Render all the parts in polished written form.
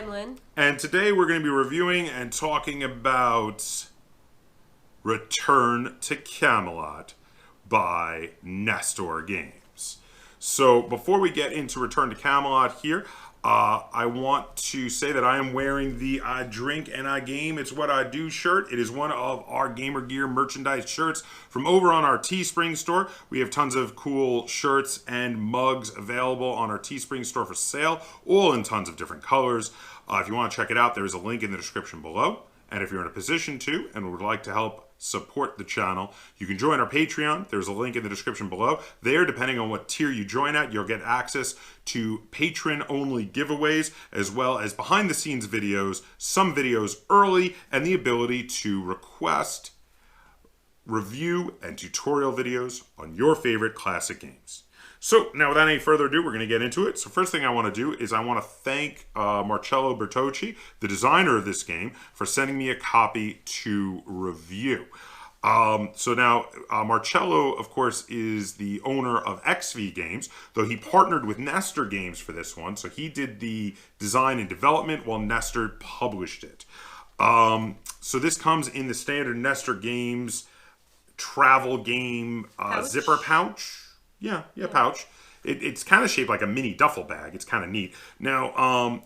I'm Lynn. And today we're going to be reviewing and talking about Return to Camelot by Nestor Games. So before we get into Return to Camelot here, I want to say that I am wearing the I Drink and I Game, It's What I Do shirt. It is one of our Gamer Gear merchandise shirts from over on our Teespring store. We have tons of cool shirts and mugs available on our Teespring store for sale, all in tons of different colors. If you want to check it out, there is a link in the description below. And if you're in a position to and would like to help support the channel, you can join our Patreon. There's a link in the description below. There, depending on what tier you join at, you'll get access to patron-only giveaways, as well as behind-the-scenes videos, some videos early, and the ability to request review and tutorial videos on your favorite classic games. So now without any further ado, we're going to get into it. So first thing I want to do is I want to thank Marcello Bertocci, the designer of this game, for sending me a copy to review. So now Marcello, of course, is the owner of XV Games, though he partnered with Nestor Games for this one. So he did the design and development while Nestor published it. So this comes in the standard Nestor Games travel game zipper pouch. Yeah, pouch. It's kind of shaped like a mini duffel bag. It's kind of neat. Now,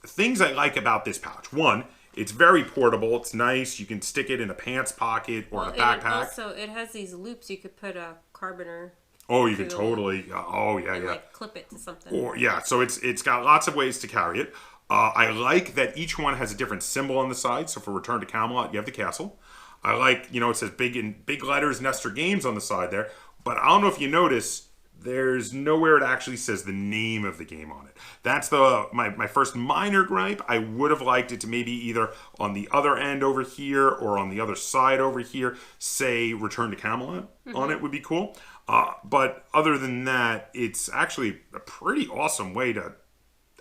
things I like about this pouch. One, it's very portable. It's nice. You can stick it in a pants pocket or in a backpack. It has these loops. You could put a carboner. Oh, you can totally. Like clip it to something. Or yeah, so it's got lots of ways to carry it. I like that each one has a different symbol on the side. So for Return to Camelot, you have the castle. I like, it says big letters Nestor Games on the side there. But I don't know if you notice, there's nowhere it actually says the name of the game on it. That's my first minor gripe. I would have liked it to maybe either on the other end over here or on the other side over here, say Return to Camelot on it would be cool. But other than that, it's actually a pretty awesome way to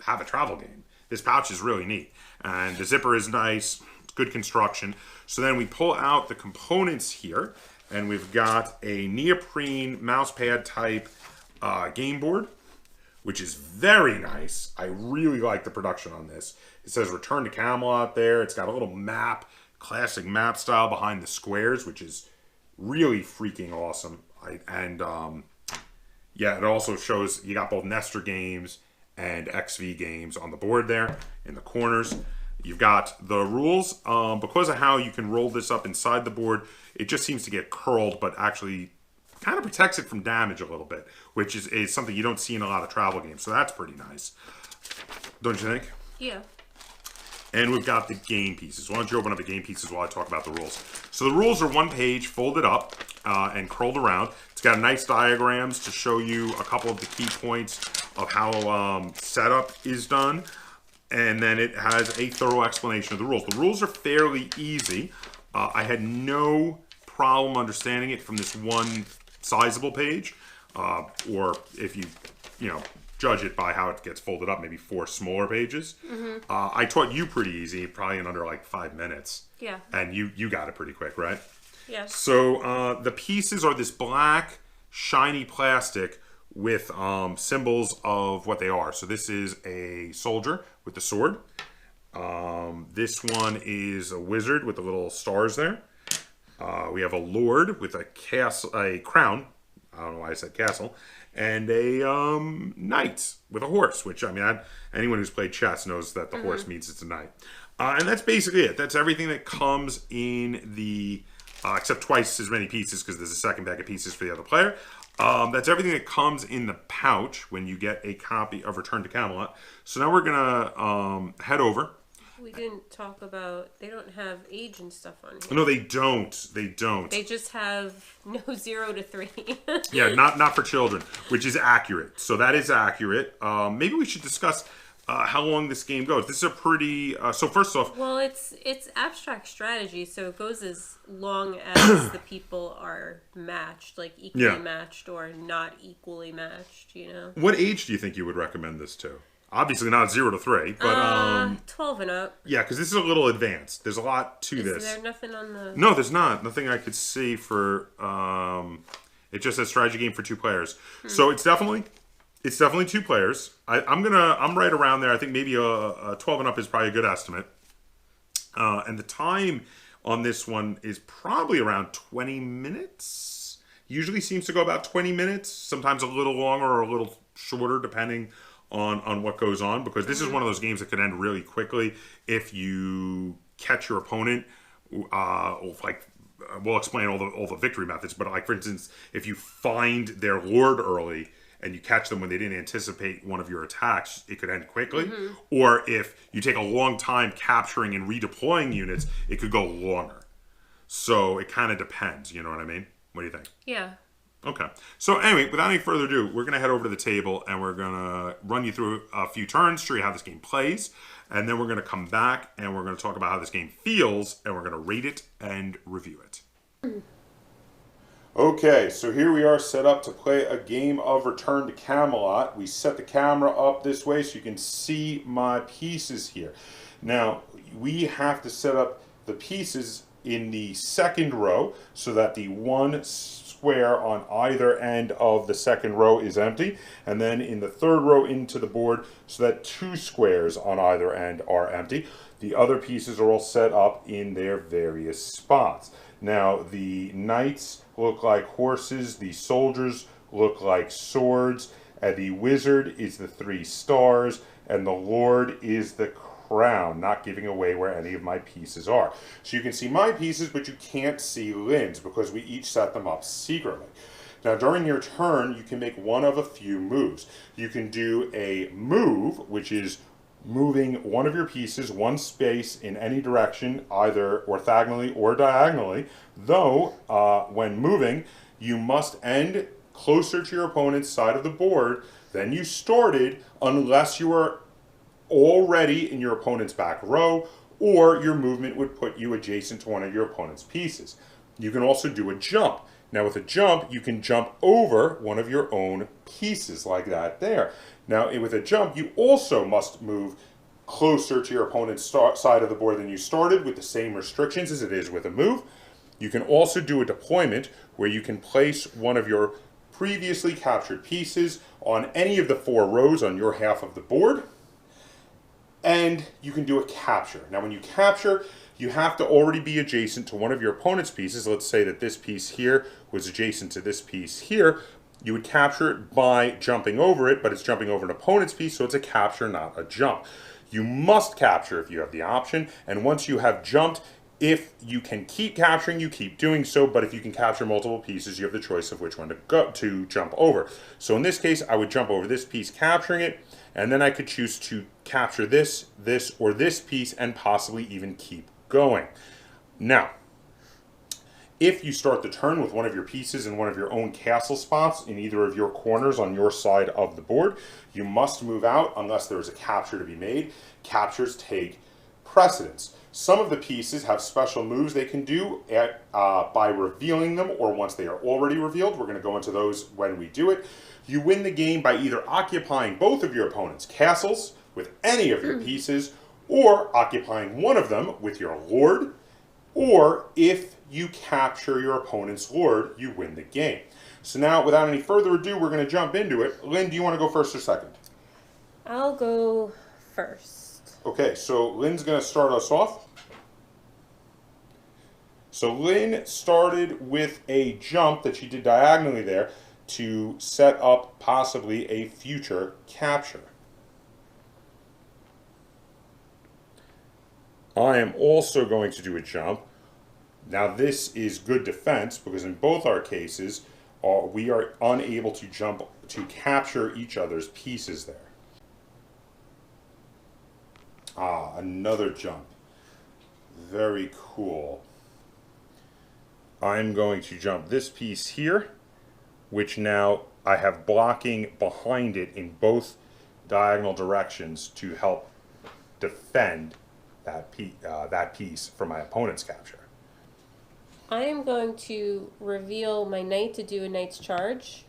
have a travel game. This pouch is really neat. And the zipper is nice. It's good construction. So then we pull out the components here. And we've got a neoprene mousepad type game board, which is very nice. I really like the production on this. It says Return to Camelot there. It's got a little map, classic map style behind the squares, which is really freaking awesome. It also shows you got both Nestor Games and XV Games on the board there in the corners. You've got the rules. Because of how you can roll this up inside the board, it just seems to get curled, but actually kind of protects it from damage a little bit, which is something you don't see in a lot of travel games. So that's pretty nice. Don't you think? Yeah. And we've got the game pieces. Why don't you open up the game pieces while I talk about the rules? So the rules are one page folded up and curled around. It's got nice diagrams to show you a couple of the key points of how setup is done. And then it has a thorough explanation of the rules. The rules are fairly easy. I had no problem understanding it from this one sizable page. Or if you judge it by how it gets folded up, maybe 4 smaller pages. I taught you pretty easy, probably in under like 5 minutes. Yeah. And you got it pretty quick, right? Yeah. So the pieces are this black, shiny plastic with symbols of what they are. So this is a soldier with the sword. This one is a wizard with the little stars there. We have a lord with a crown. I don't know why I said castle. And a knight with a horse, which, anyone who's played chess knows that the horse means it's a knight. And that's basically it. That's everything that comes in the, except twice as many pieces because there's a second bag of pieces for the other player. That's everything that comes in the pouch when you get a copy of Return to Camelot. So now we're going to head over. We didn't talk about, they don't have age and stuff on here. No, they don't. They don't. They just have no 0 to 3. Yeah, not for children, which is accurate. So that is accurate. Maybe we should discuss how long this game goes. This is a pretty, so first off. Well, it's abstract strategy, so it goes as long as the people are matched, like equally matched or not equally matched, What age do you think you would recommend this to? Obviously not 0 to 3, but 12 and up. Yeah, because this is a little advanced. There's a lot to this. Is there nothing on the? No, there's not. Nothing I could see for. It just says strategy game for 2 players. So it's definitely It's definitely 2 players. I'm right around there. I think maybe a 12 and up is probably a good estimate. And the time on this one is probably around 20 minutes. Usually seems to go about 20 minutes. Sometimes a little longer or a little shorter, depending on what goes on. Because this is one of those games that could end really quickly if you catch your opponent. We'll explain all the victory methods. But like for instance, if you find their lord early and you catch them when they didn't anticipate one of your attacks, it could end quickly. Or if you take a long time capturing and redeploying units, it could go longer. So it kind of depends, you know what I mean? What do you think? Yeah. Okay. So anyway, without any further ado, we're going to head over to the table and we're going to run you through a few turns, show you how this game plays, and then we're going to come back and we're going to talk about how this game feels, and we're going to rate it and review it. Okay, so here we are set up to play a game of Return to Camelot. We set the camera up this way so you can see my pieces here. Now, we have to set up the pieces in the second row so that the one square on either end of the second row is empty, and then in the third row into the board so that 2 squares on either end are empty. The other pieces are all set up in their various spots. Now, the knights look like horses, the soldiers look like swords, and the wizard is the 3 stars, and the lord is the crown, not giving away where any of my pieces are. So you can see my pieces, but you can't see Lynn's because we each set them up secretly. Now, during your turn, you can make one of a few moves. You can do a move, which is moving one of your pieces 1 space in any direction, either orthogonally or diagonally, though when moving, you must end closer to your opponent's side of the board than you started, unless you are already in your opponent's back row, or your movement would put you adjacent to one of your opponent's pieces. You can also do a jump. Now with a jump, you can jump over one of your own pieces like that there. Now with a jump, you also must move closer to your opponent's side of the board than you started, with the same restrictions as it is with a move. You can also do a deployment where you can place one of your previously captured pieces on any of the 4 rows on your half of the board. And you can do a capture. Now when you capture, you have to already be adjacent to one of your opponent's pieces. Let's say that this piece here was adjacent to this piece here. You would capture it by jumping over it, but it's jumping over an opponent's piece, so it's a capture, not a jump. You must capture if you have the option, and once you have jumped, if you can keep capturing, you keep doing so, but if you can capture multiple pieces, you have the choice of which one to jump over. So in this case, I would jump over this piece, capturing it, and then I could choose to capture this, or this piece, and possibly even keep going. Now, if you start the turn with one of your pieces in one of your own castle spots in either of your corners on your side of the board, you must move out unless there is a capture to be made. Captures take precedence. Some of the pieces have special moves they can do by revealing them, or once they are already revealed. We're going to go into those when we do it. You win the game by either occupying both of your opponent's castles with any of your pieces, or occupying one of them with your lord, or if you capture your opponent's lord, you win the game. So now, without any further ado, we're going to jump into it. Lynn, do you want to go first or second? I'll go first. Okay, so Lynn's going to start us off. So Lynn started with a jump that she did diagonally there to set up possibly a future capture. I am also going to do a jump. Now this is good defense because in both our cases we are unable to jump to capture each other's pieces there. Another jump. Very cool. I'm going to jump this piece here, which now I have blocking behind it in both diagonal directions to help defend that piece from my opponent's capture. I am going to reveal my knight to do a knight's charge.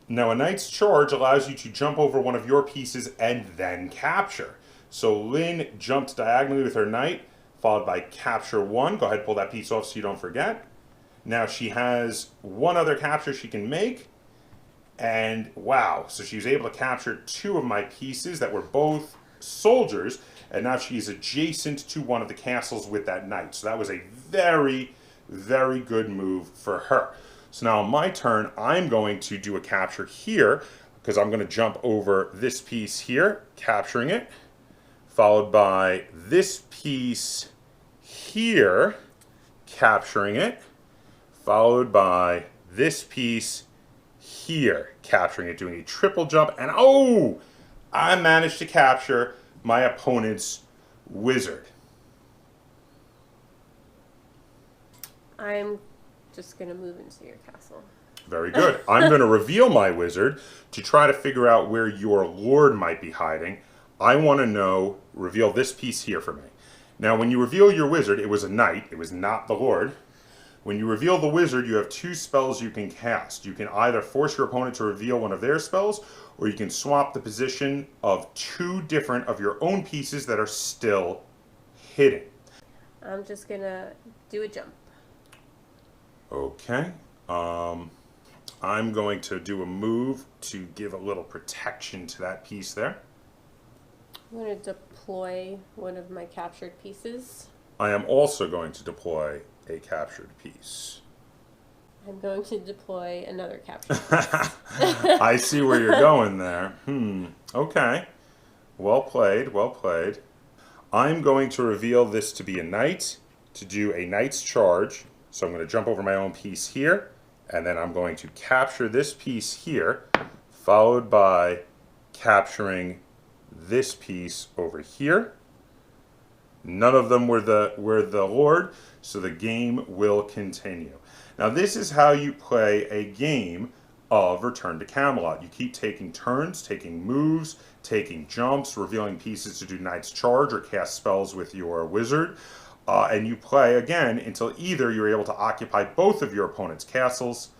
Now a knight's charge allows you to jump over one of your pieces and then capture. So Lynn jumped diagonally with her knight, followed by capture 1. Go ahead, pull that piece off so you don't forget. Now she has one other capture she can make, and then she can capture 2 of your pieces. So now with that any further ado, we're going to jump into it. Lynn, do you want to go first or second? I'll go first. Okay, so Lynn started with a jump that she did diagonally there to set up possibly a future capture. I am also going to do a jump. Now this is good defense because in both our cases we are unable to jump to capture each other's pieces there. And wow, so she was able to capture 2 of my pieces that were both soldiers, and now she's adjacent to one of the castles with that knight. So that was a very, very good move for her. So now on my turn, I'm going to do a capture here, because I'm going to jump over this piece here, capturing it, followed by this piece here, capturing it, followed by this piece here, capturing it, doing a triple jump, and oh, I managed to capture my opponent's wizard. I'm just going to move into your castle. Very good. I'm going to reveal my wizard to try to figure out where your lord might be hiding. I want to know, reveal this piece here for me. Now, when you reveal your wizard, it was a knight. It was not the lord. When you reveal the wizard, you have 2 spells you can cast. You can either force your opponent to reveal one of their spells, or you can swap the position of 2 different of your own pieces that are still hidden. I'm just going to do a jump. Okay. I'm going to do a move to give a little protection to that piece there. I'm going to deploy one of my captured pieces. I am also going to deploy a captured piece. I'm going to deploy another captured piece. I see where you're going there. Okay. Well played, well played. I'm going to reveal this to be a knight, to do a knight's charge. So I'm going to jump over my own piece here, and then I'm going to capture this piece here, followed by capturing this piece over here. None of them were the lord, so the game will continue. Now this is how you play a game of Return to Camelot. You keep taking turns, taking moves, taking jumps, revealing pieces to do knight's charge or cast spells with your wizard. And you play again until either you're able to occupy both of your opponent's castles,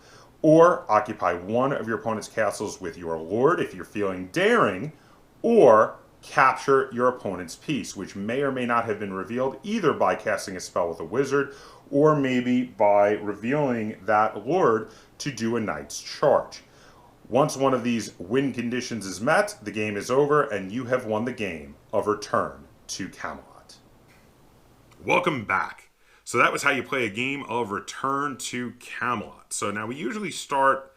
or occupy one of your opponent's castles with your lord if you're feeling daring, or capture your opponent's piece, which may or may not have been revealed either by casting a spell with a wizard, or maybe by revealing that lord to do a knight's charge. Once one of these win conditions is met, the game is over, and you have won the game of Return to Camelot. Welcome back. So that was how you play a game of Return to Camelot. So now we usually start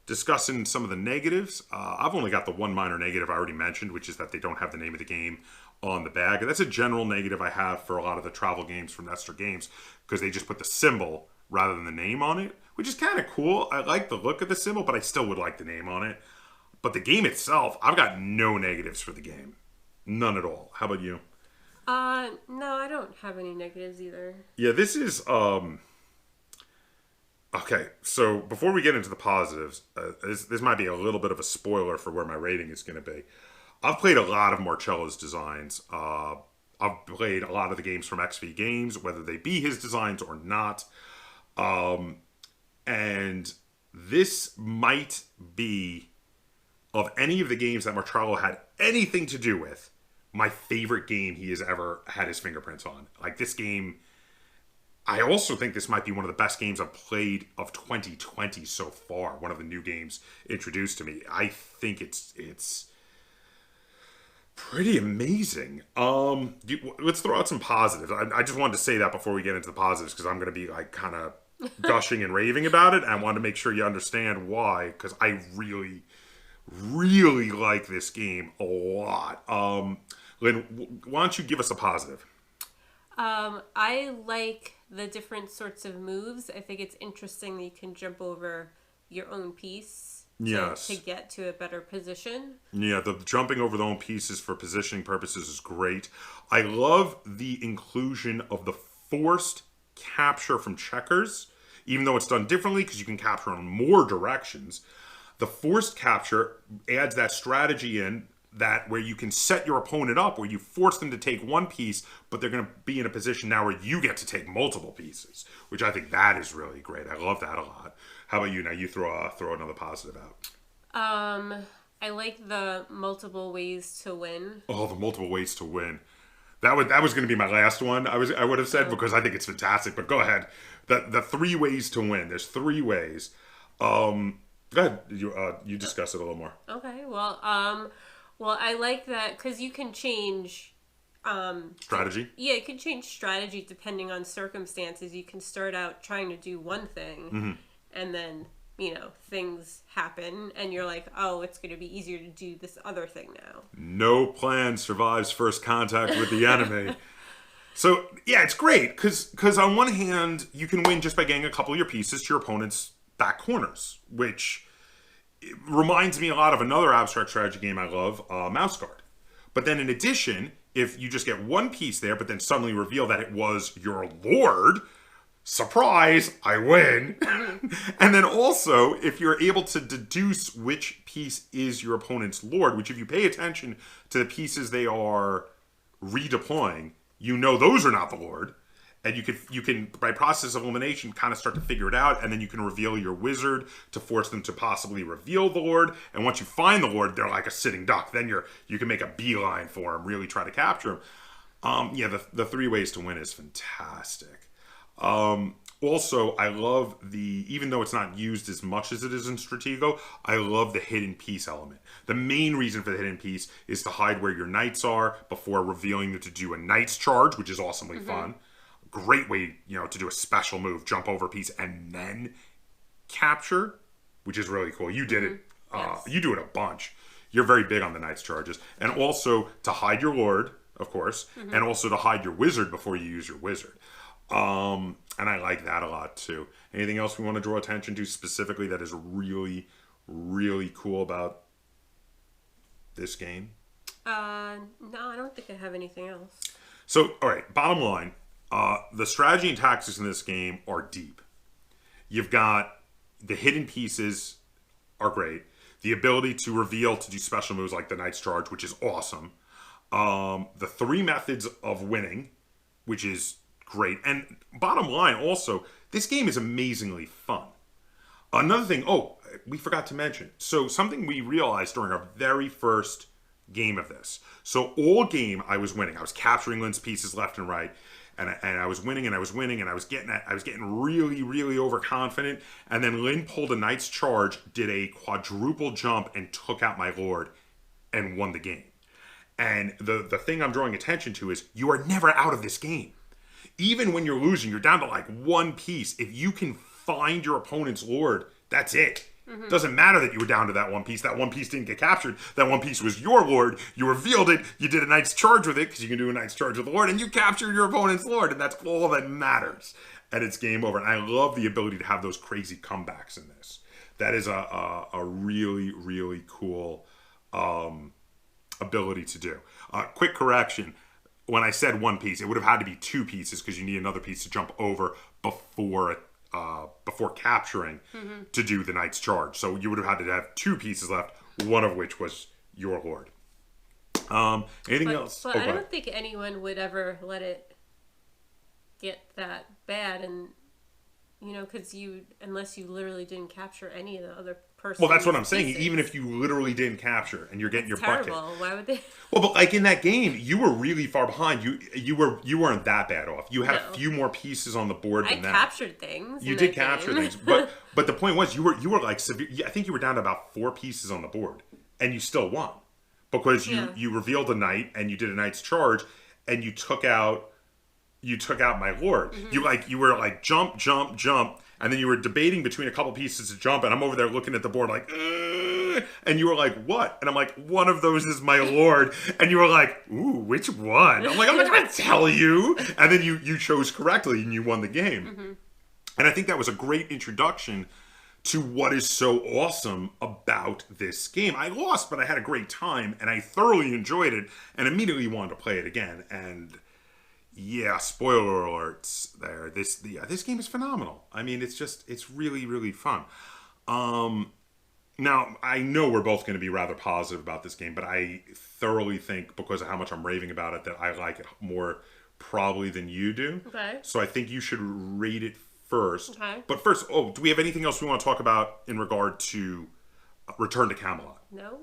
discussing some of the negatives. I've only got the one minor negative I already mentioned, which is that they don't have the name of the game on the bag. And that's a general negative I have for a lot of the travel games from Nestor Games, because they just put the symbol rather than the name on it, which is kind of cool. I like the look of the symbol, but I still would like the name on it. But the game itself, I've got no negatives for the game. None at all. How about you? No, I don't have any negatives either. Yeah, this is, okay, so before we get into the positives, this might be a little bit of a spoiler for where my rating is going to be. I've played a lot of Marcello's designs. I've played a lot of the games from XV Games, whether they be his designs or not. And this might be, of any of the games that Marcello had anything to do with, my favorite game he has ever had his fingerprints on. Like, this game, I also think this might be one of the best games I've played of 2020 so far. One of the new games introduced to me. I think it's pretty amazing. Let's throw out some positives. I just wanted to say that before we get into the positives, because I'm going to be like kind of gushing and raving about it. I want to make sure you understand why, because I really, really like this game a lot. Lynn, why don't you give us a positive? I like the different sorts of moves. I think it's interesting that you can jump over your own piece to get to a better position. Yeah, the jumping over the own pieces for positioning purposes is great. I love the inclusion of the forced capture from checkers, even though it's done differently because you can capture on more directions. The forced capture adds that strategy in that where you can set your opponent up, where you force them to take one piece, but they're going to be in a position now where you get to take multiple pieces, which I think that is really great. I love that a lot. How about you? Now you throw another positive out. I like the multiple ways to win. Oh, the multiple ways to win. That was going to be my last one. I would have said, because I think it's fantastic. But go ahead. The 3 ways to win. There's 3 ways. Go ahead. You discuss it a little more. Okay. Well, I like that because you can change strategy. Yeah, you can change strategy depending on circumstances. You can start out trying to do one thing, and then things happen, and you're like, oh, it's going to be easier to do this other thing now. No plan survives first contact with the enemy. So, yeah, it's great, because on one hand, you can win just by getting a couple of your pieces to your opponent's back corners, which reminds me a lot of another abstract strategy game I love, Mouse Guard. But then in addition, if you just get one piece there, but then suddenly reveal that it was your lord, surprise, I win. And then also, if you're able to deduce which piece is your opponent's lord, which if you pay attention to the pieces they are redeploying, you know those are not the lord. And you can by process of elimination kind of start to figure it out, and then you can reveal your wizard to force them to possibly reveal the lord. And once you find the lord, they're like a sitting duck. Then you can make a beeline for him, really try to capture him. Yeah, the 3 ways to win is fantastic. Also, I love even though it's not used as much as it is in Stratego, I love the hidden piece element. The main reason for the hidden piece is to hide where your knights are before revealing them to do a knight's charge, which is awesomely fun. Great way, to do a special move, jump over a piece and then capture, which is really cool. You did it. Yes. You do it a bunch. You're very big on the knight's charges. And also to hide your lord, of course, and also to hide your wizard before you use your wizard. And I like that a lot too. Anything else we want to draw attention to specifically that is really, really cool about this game? No, I don't think I have anything else. So, all right, bottom line. The strategy and tactics in this game are deep. You've got the hidden pieces are great. The ability to reveal to do special moves like the Knight's Charge, which is awesome. The 3 methods of winning, which is great. And bottom line also, this game is amazingly fun. Another thing, we forgot to mention. So something we realized during our very first game of this. So all game I was winning. I was capturing Lynn's pieces left and right. And I was winning, and I was winning, and I was getting really, really overconfident. And then Lynn pulled a Knight's Charge, did a quadruple jump, and took out my lord, and won the game. And the thing I'm drawing attention to is you are never out of this game. Even when you're losing, you're down to like 1 piece. If you can find your opponent's lord, that's it. Doesn't matter that you were down to that 1 piece. That 1 piece didn't get captured. That 1 piece was your lord. You revealed it. You did a Knight's Charge with it, because you can do a Knight's Charge with the lord, and you captured your opponent's lord, and that's all that matters. And it's game over. And I love the ability to have those crazy comebacks in this. That is a really, really cool ability to do. Quick correction. When I said 1 piece, it would have had to be 2 pieces, because you need another piece to jump over before capturing to do the Knight's Charge. So you would have had to have 2 pieces left, one of which was your lord. Anything else? But I don't think anyone would ever let it get that bad, and because unless you literally didn't capture any of the other person. Well, that's what I'm saying. Even if you literally didn't capture and you're getting your butt kicked. Why would they? Well, but like in that game, you were really far behind. You weren't that bad off. You had a few more pieces on the board than that. I captured things. You did capture things, but the point was you were like severe. I think you were down to about 4 pieces on the board, and you still won because you revealed a knight and you did a Knight's Charge, and you took out my lord. You were like jump, jump, jump. And then you were debating between a couple pieces to jump, and I'm over there looking at the board like, ugh. And you were like, what? And I'm like, one of those is my lord. And you were like, ooh, which one? I'm like, I'm not going to tell you. And then you chose correctly, and you won the game. And I think that was a great introduction to what is so awesome about this game. I lost, but I had a great time, and I thoroughly enjoyed it, and immediately wanted to play it again. And yeah, spoiler alerts there. This game is phenomenal. I mean, it's really, really fun. Now, I know we're both going to be rather positive about this game, but I thoroughly think, because of how much I'm raving about it, that I like it more probably than you do. Okay. So I think you should rate it first. Okay. But first, do we have anything else we want to talk about in regard to Return to Camelot? No.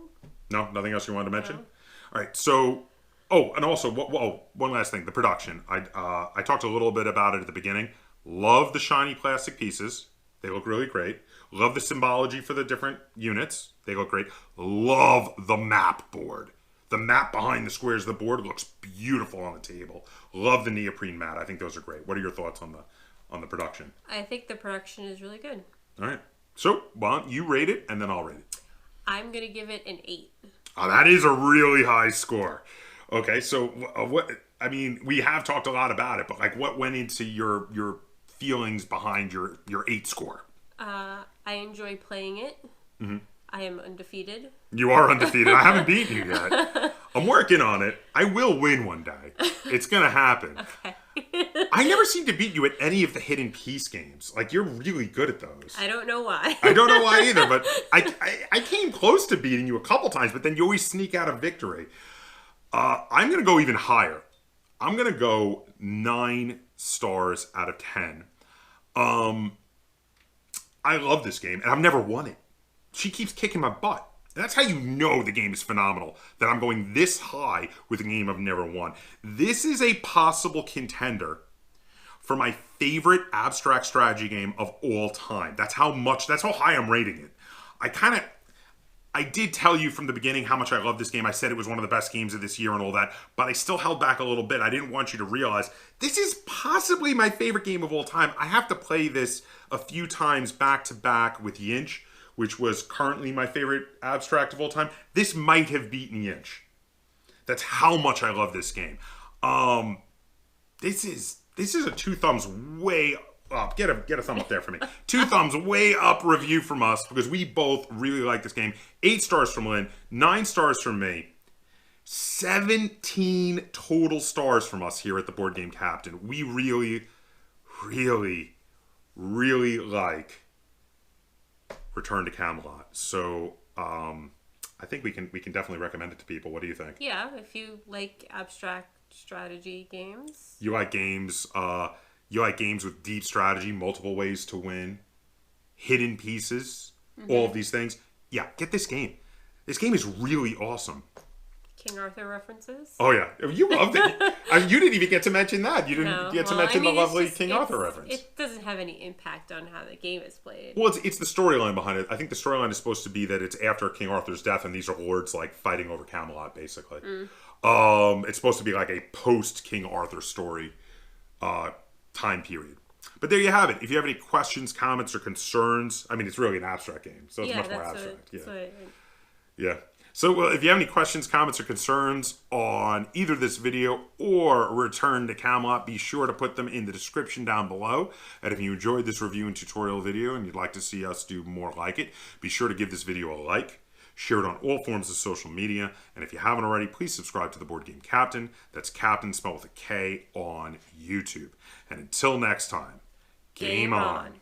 No? Nothing else you wanted to mention? No. All right, so... Oh, and also, one last thing, the production. I talked a little bit about it at the beginning. Love the shiny plastic pieces. They look really great. Love the symbology for the different units. They look great. Love the map board. The map behind the squares of the board looks beautiful on the table. Love the neoprene mat. I think those are great. What are your thoughts on the production? I think the production is really good. All right. So, why don't you rate it, and then I'll rate it. I'm going to give it an 8. Oh, that is a really high score. Okay, so what? I mean, we have talked a lot about it, but like, what went into your feelings behind your 8 score? I enjoy playing it. Mm-hmm. I am undefeated. You are undefeated. I haven't beaten you yet. I'm working on it. I will win one day. It's gonna happen. Okay. I never seem to beat you at any of the hidden piece games. Like, you're really good at those. I don't know why. I don't know why either, but I came close to beating you a couple times, but then you always sneak out a victory. I'm going to go even higher. I'm going to go 9 stars out of 10. I love this game, and I've never won it. She keeps kicking my butt. And that's how you know the game is phenomenal, that I'm going this high with a game I've never won. This is a possible contender for my favorite abstract strategy game of all time. That's how high I'm rating it. I did tell you from the beginning how much I love this game. I said it was one of the best games of this year and all that, but I still held back a little bit. I didn't want you to realize this is possibly my favorite game of all time. I have to play this a few times back to back with Yinch, which was currently my favorite abstract of all time. This might have beaten Yinch. That's how much I love this game. This is a 2 thumbs way up. Get a thumb up there for me. 2 thumbs way up review from us, because we both really like this game. 8 stars from Lynn, 9 stars from me, 17 total stars from us here at the Board Game Captain. We really, really, really like Return to Camelot. So I think we can definitely recommend it to people. What do you think? Yeah, if you like abstract strategy games. You like games with deep strategy, multiple ways to win, hidden pieces, all of these things. Yeah, get this game. This game is really awesome. King Arthur references. Oh yeah, you loved it. You didn't even get to mention that. You didn't get to mention the lovely King Arthur reference. It doesn't have any impact on how the game is played. Well, it's the storyline behind it. I think the storyline is supposed to be that it's after King Arthur's death, and these are lords like fighting over Camelot, basically. It's supposed to be like a post King Arthur story time period. But there you have it. If you have any questions, comments, or concerns, I mean, it's really an abstract game, so it's much more abstract. Yeah. So if you have any questions, comments, or concerns on either this video or Return to Camelot, be sure to put them in the description down below. And if you enjoyed this review and tutorial video and you'd like to see us do more like it, be sure to give this video a like, share it on all forms of social media, and if you haven't already, please subscribe to the Board Game Captain. That's Captain spelled with a K on YouTube. And until next time, game on.